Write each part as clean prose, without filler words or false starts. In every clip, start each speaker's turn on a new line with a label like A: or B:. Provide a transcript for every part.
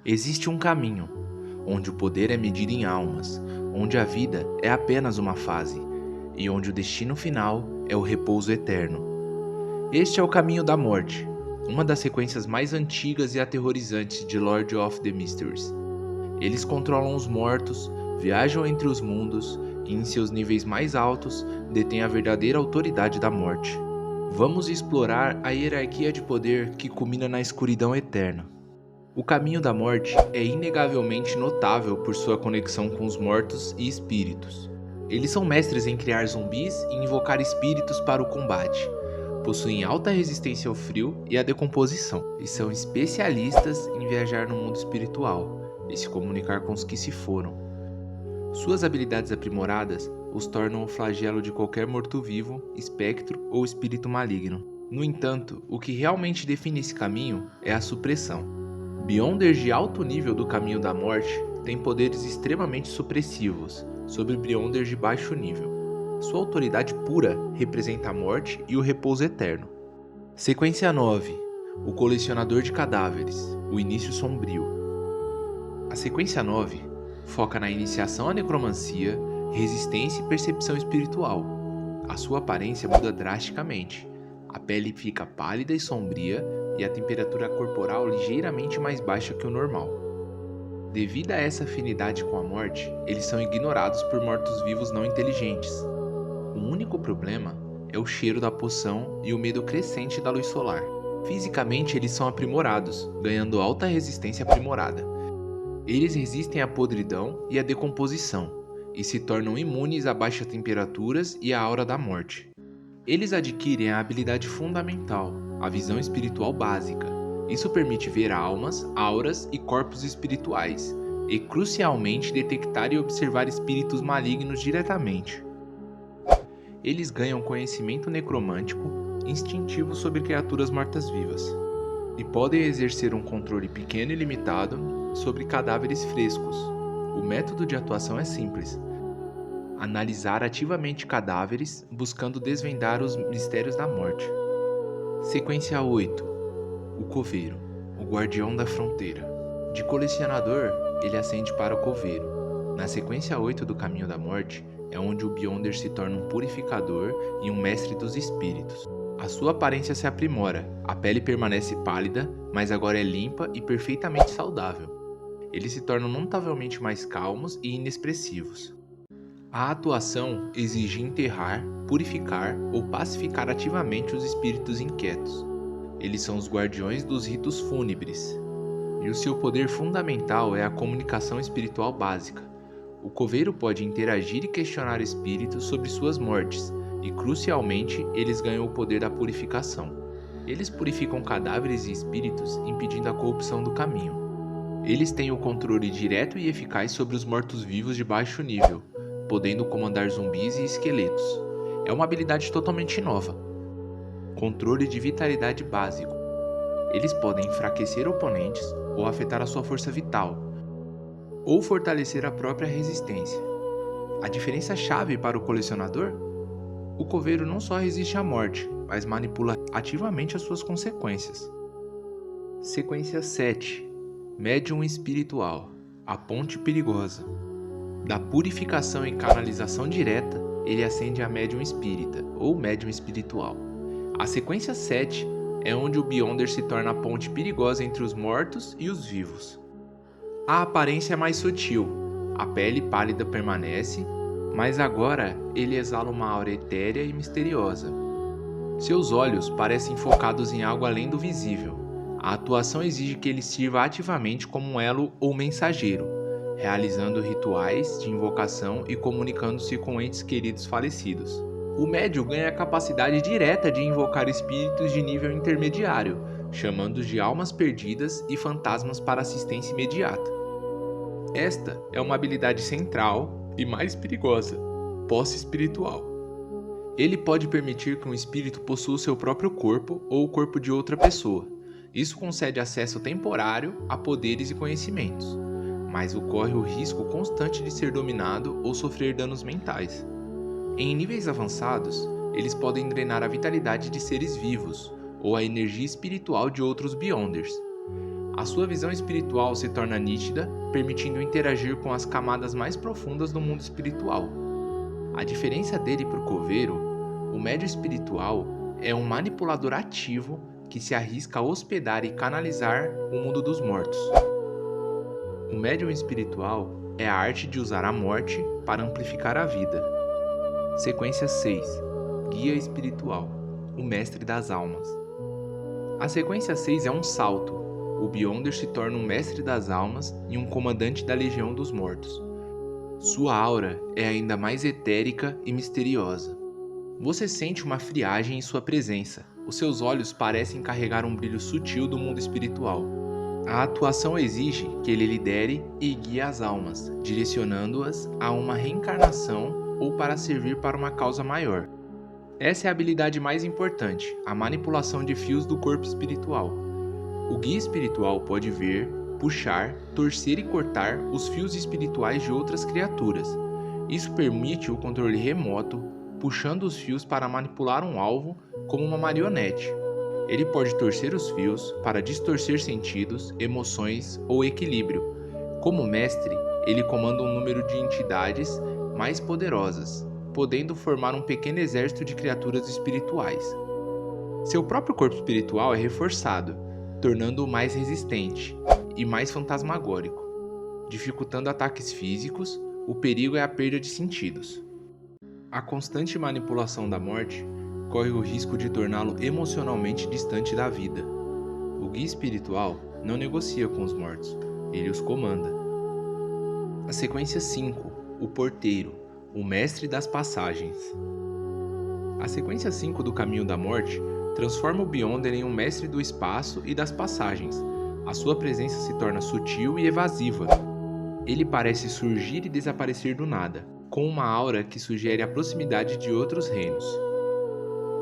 A: Existe um caminho, onde o poder é medido em almas, onde a vida é apenas uma fase, e onde o destino final é o repouso eterno. Este é o caminho da morte, uma das sequências mais antigas e aterrorizantes de Lord of the Mysteries. Eles controlam os mortos, viajam entre os mundos e, em seus níveis mais altos, detêm a verdadeira autoridade da morte. Vamos explorar a hierarquia de poder que culmina na escuridão eterna. O caminho da morte é inegavelmente notável por sua conexão com os mortos e espíritos. Eles são mestres em criar zumbis e invocar espíritos para o combate. Possuem alta resistência ao frio e à decomposição, e são especialistas em viajar no mundo espiritual e se comunicar com os que se foram. Suas habilidades aprimoradas os tornam o flagelo de qualquer morto-vivo, espectro ou espírito maligno. No entanto, o que realmente define esse caminho é a supressão. Beyonders de alto nível do caminho da morte têm poderes extremamente supressivos sobre Beyonders de baixo nível. Sua autoridade pura representa a morte e o repouso eterno. Sequência 9. O colecionador de cadáveres, o início sombrio. A sequência 9 foca na iniciação à necromancia, resistência e percepção espiritual. A sua aparência muda drasticamente. A pele fica pálida e sombria e a temperatura corporal ligeiramente mais baixa que o normal. Devido a essa afinidade com a morte, eles são ignorados por mortos-vivos não inteligentes. O único problema é o cheiro da poção e o medo crescente da luz solar. Fisicamente, eles são aprimorados, ganhando alta resistência aprimorada. Eles resistem à podridão e à decomposição, e se tornam imunes a baixas temperaturas e à aura da morte. Eles adquirem a habilidade fundamental, a visão espiritual básica. Isso permite ver almas, auras e corpos espirituais, e crucialmente detectar e observar espíritos malignos diretamente. Eles ganham conhecimento necromântico instintivo sobre criaturas mortas-vivas, e podem exercer um controle pequeno e limitado sobre cadáveres frescos. O método de atuação é simples: analisar ativamente cadáveres, buscando desvendar os mistérios da morte. Sequência 8. O Coveiro, o guardião da fronteira. De colecionador, ele ascende para o Coveiro. Na sequência 8 do Caminho da Morte, é onde o Beyonder se torna um purificador e um mestre dos espíritos. A sua aparência se aprimora, a pele permanece pálida, mas agora é limpa e perfeitamente saudável. Eles se tornam notavelmente mais calmos e inexpressivos. A atuação exige enterrar, purificar ou pacificar ativamente os espíritos inquietos. Eles são os guardiões dos ritos fúnebres, e o seu poder fundamental é a comunicação espiritual básica. O coveiro pode interagir e questionar espíritos sobre suas mortes, e crucialmente, eles ganham o poder da purificação. Eles purificam cadáveres e espíritos, impedindo a corrupção do caminho. Eles têm o controle direto e eficaz sobre os mortos-vivos de baixo nível, podendo comandar zumbis e esqueletos. É uma habilidade totalmente nova. Controle de vitalidade básico. Eles podem enfraquecer oponentes ou afetar a sua força vital, ou fortalecer a própria resistência. A diferença-chave para o colecionador? O coveiro não só resiste à morte, mas manipula ativamente as suas consequências. Sequência 7. Médium espiritual, a ponte perigosa. Da purificação e canalização direta, ele ascende a médium espírita, ou médium espiritual. A sequência 7 é onde o Beyonder se torna a ponte perigosa entre os mortos e os vivos. A aparência é mais sutil, a pele pálida permanece, mas agora ele exala uma aura etérea e misteriosa. Seus olhos parecem focados em algo além do visível. A atuação exige que ele sirva ativamente como um elo ou mensageiro, realizando rituais de invocação e comunicando-se com entes queridos falecidos. O médium ganha a capacidade direta de invocar espíritos de nível intermediário, chamando-os de almas perdidas e fantasmas para assistência imediata. Esta é uma habilidade central e mais perigosa, posse espiritual. Ele pode permitir que um espírito possua seu próprio corpo ou o corpo de outra pessoa. Isso concede acesso temporário a poderes e conhecimentos, mas ocorre o risco constante de ser dominado ou sofrer danos mentais. Em níveis avançados, eles podem drenar a vitalidade de seres vivos ou a energia espiritual de outros Beyonders. A sua visão espiritual se torna nítida, permitindo interagir com as camadas mais profundas do mundo espiritual. A diferença dele para o coveiro, o médium espiritual é um manipulador ativo que se arrisca a hospedar e canalizar o mundo dos mortos. O médium espiritual é a arte de usar a morte para amplificar a vida. Sequência 6. Guia espiritual, o mestre das almas. A sequência 6 é um salto. O Beyonder se torna um mestre das almas e um comandante da Legião dos Mortos. Sua aura é ainda mais etérica e misteriosa. Você sente uma friagem em sua presença. Os seus olhos parecem carregar um brilho sutil do mundo espiritual. A atuação exige que ele lidere e guie as almas, direcionando-as a uma reencarnação ou para servir para uma causa maior. Essa é a habilidade mais importante, a manipulação de fios do corpo espiritual. O guia espiritual pode ver, puxar, torcer e cortar os fios espirituais de outras criaturas. Isso permite o controle remoto, puxando os fios para manipular um alvo como uma marionete. Ele pode torcer os fios para distorcer sentidos, emoções ou equilíbrio. Como mestre, ele comanda um número de entidades mais poderosas, podendo formar um pequeno exército de criaturas espirituais. Seu próprio corpo espiritual é reforçado, tornando-o mais resistente e mais fantasmagórico. Dificultando ataques físicos, o perigo é a perda de sentidos. A constante manipulação da morte corre o risco de torná-lo emocionalmente distante da vida. O guia espiritual não negocia com os mortos, ele os comanda. A sequência 5, o porteiro, o mestre das passagens. A sequência 5 do Caminho da Morte transforma o Beyonder em um mestre do espaço e das passagens. A sua presença se torna sutil e evasiva. Ele parece surgir e desaparecer do nada, com uma aura que sugere a proximidade de outros reinos.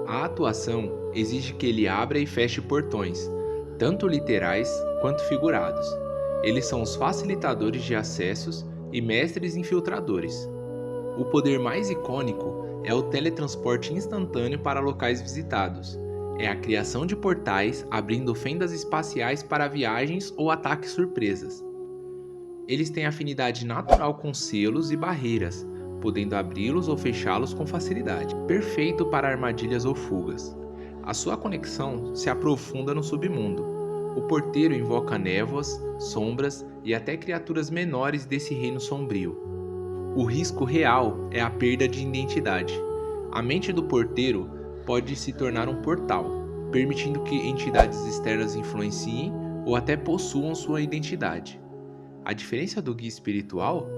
A: A atuação exige que ele abra e feche portões, tanto literais quanto figurados. Eles são os facilitadores de acessos e mestres infiltradores. O poder mais icônico é o teletransporte instantâneo para locais visitados. É a criação de portais abrindo fendas espaciais para viagens ou ataques surpresas. Eles têm afinidade natural com selos e barreiras, podendo abri-los ou fechá-los com facilidade, perfeito para armadilhas ou fugas. A sua conexão se aprofunda no submundo. O porteiro invoca névoas, sombras e até criaturas menores desse reino sombrio. O risco real é a perda de identidade. A mente do porteiro pode se tornar um portal, permitindo que entidades externas influenciem ou até possuam sua identidade. A diferença do guia espiritual?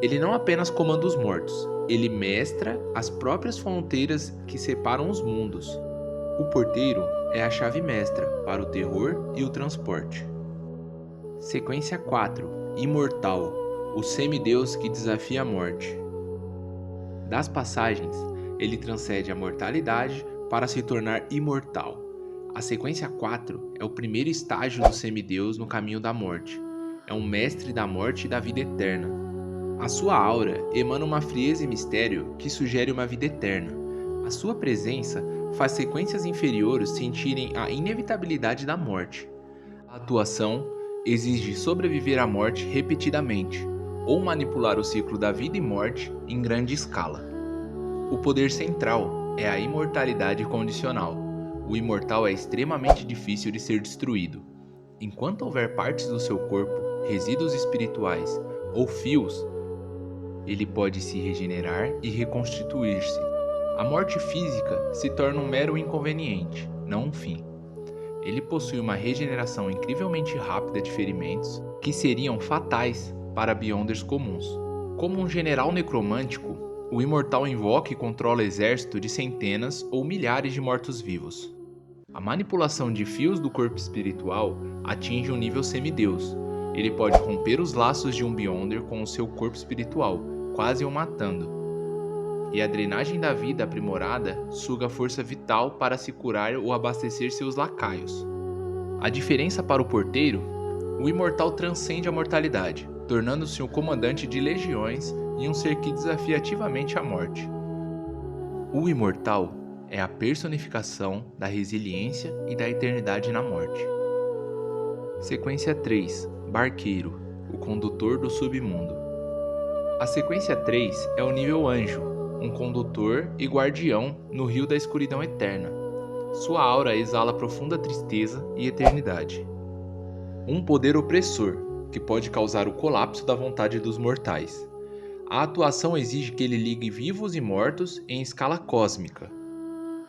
A: Ele não apenas comanda os mortos, ele mestra as próprias fronteiras que separam os mundos. O porteiro é a chave mestra para o terror e o transporte. Sequência 4. Imortal, o semideus que desafia a morte. Das passagens, ele transcende a mortalidade para se tornar imortal. A sequência 4 é o primeiro estágio do semideus no caminho da morte. É um mestre da morte e da vida eterna. A sua aura emana uma frieza e mistério que sugere uma vida eterna. A sua presença faz sequências inferiores sentirem a inevitabilidade da morte. A atuação exige sobreviver à morte repetidamente, ou manipular o ciclo da vida e morte em grande escala. O poder central é a imortalidade condicional. O imortal é extremamente difícil de ser destruído. Enquanto houver partes do seu corpo, resíduos espirituais ou fios, ele pode se regenerar e reconstituir-se. A morte física se torna um mero inconveniente, não um fim. Ele possui uma regeneração incrivelmente rápida de ferimentos que seriam fatais para Beyonders comuns. Como um general necromântico, o imortal invoca e controla exército de centenas ou milhares de mortos-vivos. A manipulação de fios do corpo espiritual atinge um nível semideus. Ele pode romper os laços de um Beyonder com o seu corpo espiritual, quase o matando. E a drenagem da vida aprimorada suga a força vital para se curar ou abastecer seus lacaios. A diferença para o porteiro? O imortal transcende a mortalidade, tornando-se um comandante de legiões e um ser que desafia ativamente a morte. O imortal é a personificação da resiliência e da eternidade na morte. Sequência 3. Barqueiro, o condutor do submundo. A sequência 3 é o nível anjo, um condutor e guardião no rio da escuridão eterna. Sua aura exala profunda tristeza e eternidade. Um poder opressor, que pode causar o colapso da vontade dos mortais. A atuação exige que ele ligue vivos e mortos em escala cósmica.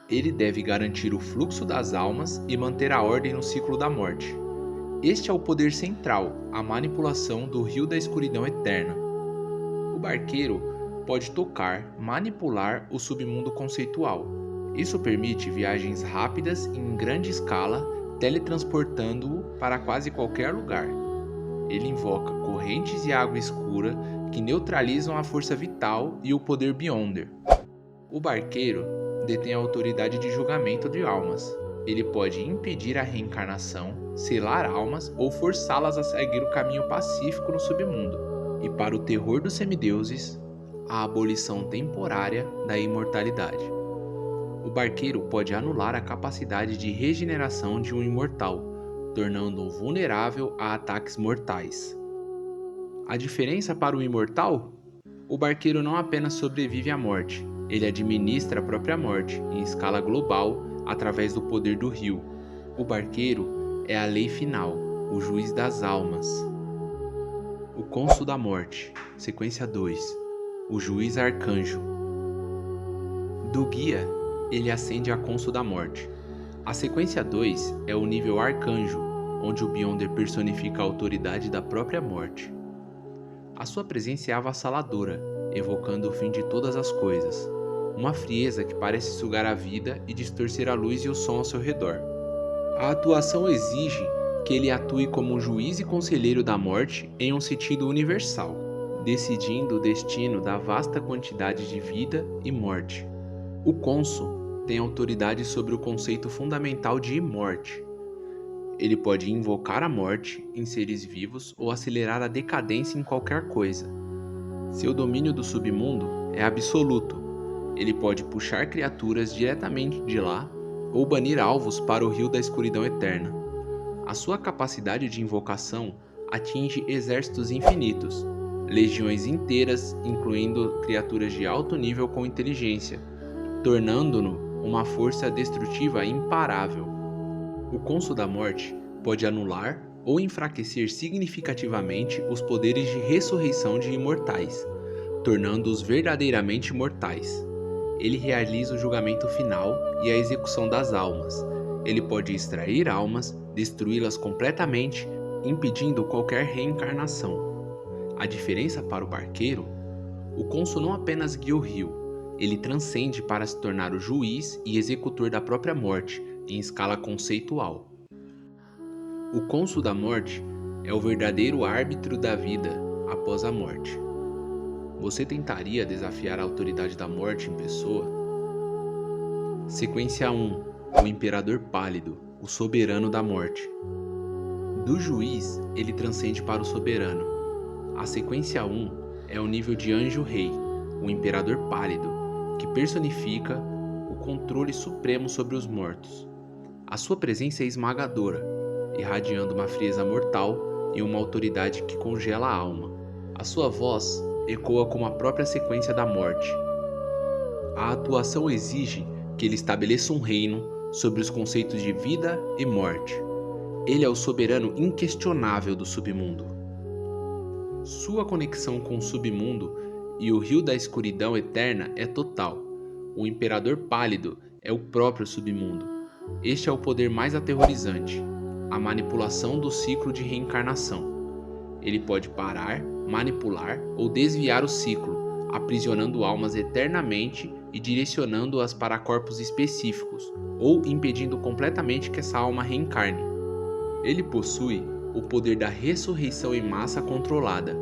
A: Ele deve garantir o fluxo das almas e manter a ordem no ciclo da morte. Este é o poder central, a manipulação do rio da escuridão eterna. O barqueiro pode tocar, manipular o submundo conceitual. Isso permite viagens rápidas e em grande escala, teletransportando-o para quase qualquer lugar. Ele invoca correntes e água escura que neutralizam a força vital e o poder Beyonder. O barqueiro detém a autoridade de julgamento de almas. Ele pode impedir a reencarnação, selar almas ou forçá-las a seguir o caminho pacífico no submundo. E para o terror dos semideuses, a abolição temporária da imortalidade. O barqueiro pode anular a capacidade de regeneração de um imortal, tornando-o vulnerável a ataques mortais. A diferença para o imortal? O barqueiro não apenas sobrevive à morte, ele administra a própria morte, em escala global, através do poder do rio. O barqueiro é a lei final, o juiz das almas. O cônsul da morte, sequência 2, o juiz arcanjo. Do guia, ele ascende a cônsul da morte. A sequência 2 é o nível arcanjo, onde o Beyonder personifica a autoridade da própria morte. A sua presença é avassaladora, evocando o fim de todas as coisas. Uma frieza que parece sugar a vida e distorcer a luz e o som ao seu redor. A atuação exige que ele atue como um juiz e conselheiro da morte em um sentido universal, decidindo o destino da vasta quantidade de vida e morte. O cônsul tem autoridade sobre o conceito fundamental de imorte. Ele pode invocar a morte em seres vivos ou acelerar a decadência em qualquer coisa. Seu domínio do submundo é absoluto. Ele pode puxar criaturas diretamente de lá ou banir alvos para o rio da escuridão eterna. A sua capacidade de invocação atinge exércitos infinitos, legiões inteiras, incluindo criaturas de alto nível com inteligência, tornando-no uma força destrutiva imparável. O cônsul da morte pode anular ou enfraquecer significativamente os poderes de ressurreição de imortais, tornando-os verdadeiramente mortais. Ele realiza o julgamento final e a execução das almas. Ele pode extrair almas, destruí-las completamente, impedindo qualquer reencarnação. A diferença para o barqueiro? O cônsul não apenas guia o rio, ele transcende para se tornar o juiz e executor da própria morte, em escala conceitual. O cônsul da morte é o verdadeiro árbitro da vida após a morte. Você tentaria desafiar a autoridade da morte em pessoa? Sequência 1. O Imperador Pálido, o soberano da morte. Do juiz, ele transcende para o soberano. A sequência 1 é o nível de Anjo-Rei, o Imperador Pálido, que personifica o controle supremo sobre os mortos. A sua presença é esmagadora, irradiando uma frieza mortal e uma autoridade que congela a alma. A sua voz ecoa como a própria sequência da morte. A atuação exige que ele estabeleça um reino sobre os conceitos de vida e morte. Ele é o soberano inquestionável do submundo. Sua conexão com o submundo e o rio da escuridão eterna é total. O Imperador Pálido é o próprio submundo. Este é o poder mais aterrorizante, a manipulação do ciclo de reencarnação. Ele pode parar, manipular ou desviar o ciclo, aprisionando almas eternamente e direcionando-as para corpos específicos, ou impedindo completamente que essa alma reencarne. Ele possui o poder da ressurreição em massa controlada,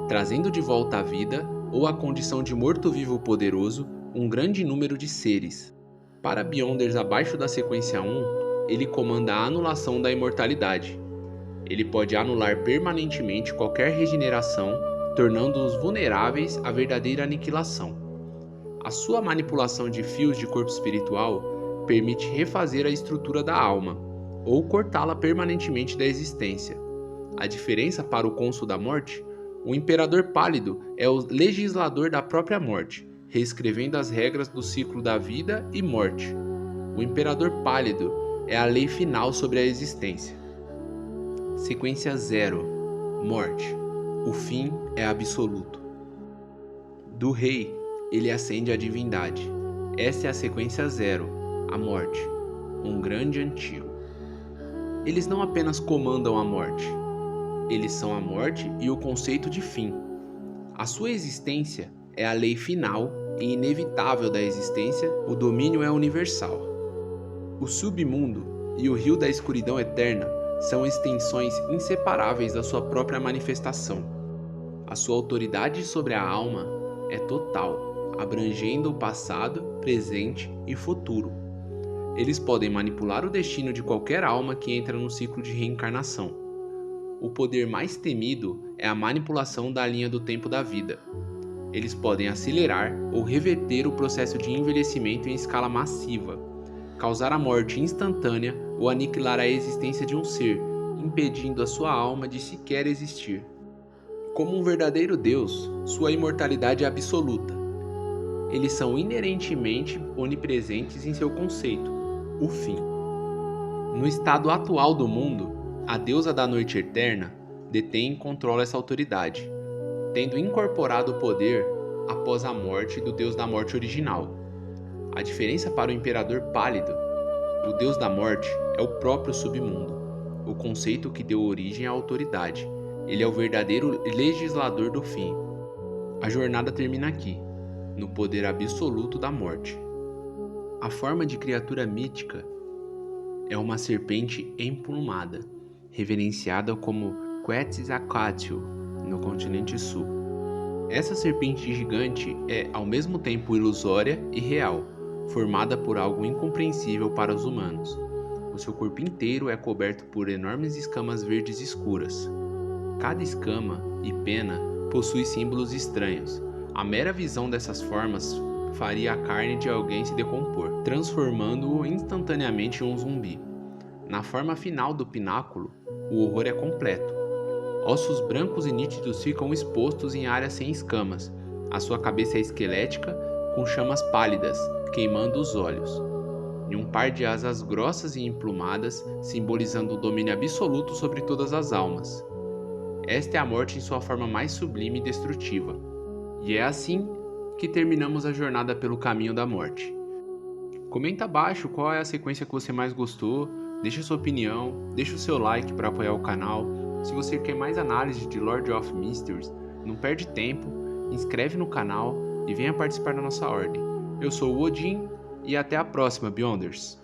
A: trazendo de volta à vida ou à condição de morto-vivo poderoso um grande número de seres. Para Beyonders abaixo da sequência 1, ele comanda a anulação da imortalidade. Ele pode anular permanentemente qualquer regeneração, tornando-os vulneráveis à verdadeira aniquilação. A sua manipulação de fios de corpo espiritual permite refazer a estrutura da alma, ou cortá-la permanentemente da existência. A diferença para o cônsul da morte: o imperador pálido é o legislador da própria morte, reescrevendo as regras do ciclo da vida e morte. O imperador pálido é a lei final sobre a existência. Sequência 0. Morte. O fim é absoluto. Do rei, ele ascende à divindade. Essa é a sequência 0, a morte, um grande antigo. Eles não apenas comandam a morte, eles são a morte e o conceito de fim. A sua existência é a lei final e inevitável da existência, o domínio é universal. O submundo e o rio da escuridão eterna são extensões inseparáveis da sua própria manifestação. A sua autoridade sobre a alma é total, abrangendo o passado, presente e futuro. Eles podem manipular o destino de qualquer alma que entra no ciclo de reencarnação. O poder mais temido é a manipulação da linha do tempo da vida. Eles podem acelerar ou reverter o processo de envelhecimento em escala massiva, causar a morte instantânea ou aniquilar a existência de um ser, impedindo a sua alma de sequer existir. Como um verdadeiro Deus, sua imortalidade é absoluta. Eles são inerentemente onipresentes em seu conceito, o fim. No estado atual do mundo, a deusa da noite eterna detém e controla essa autoridade, tendo incorporado o poder após a morte do deus da morte original. A diferença para o imperador pálido: o deus da morte é o próprio submundo, o conceito que deu origem à autoridade. Ele é o verdadeiro legislador do fim. A jornada termina aqui, no poder absoluto da morte. A forma de criatura mítica é uma serpente emplumada, reverenciada como Quetzalcoatl no continente sul. Essa serpente gigante é ao mesmo tempo ilusória e real, formada por algo incompreensível para os humanos. O seu corpo inteiro é coberto por enormes escamas verdes escuras. Cada escama e pena possui símbolos estranhos. A mera visão dessas formas faria a carne de alguém se decompor, transformando-o instantaneamente em um zumbi. Na forma final do pináculo, o horror é completo. Ossos brancos e nítidos ficam expostos em áreas sem escamas. A sua cabeça é esquelética, com chamas pálidas, queimando os olhos. E um par de asas grossas e emplumadas, simbolizando o domínio absoluto sobre todas as almas. Esta é a morte em sua forma mais sublime e destrutiva. E é assim que terminamos a jornada pelo caminho da morte. Comenta abaixo qual é a sequência que você mais gostou, deixa sua opinião, deixa o seu like para apoiar o canal. Se você quer mais análise de Lord of Mysteries, não perde tempo, inscreve no canal e venha participar da nossa ordem. Eu sou o Odin e até a próxima, Beyonders!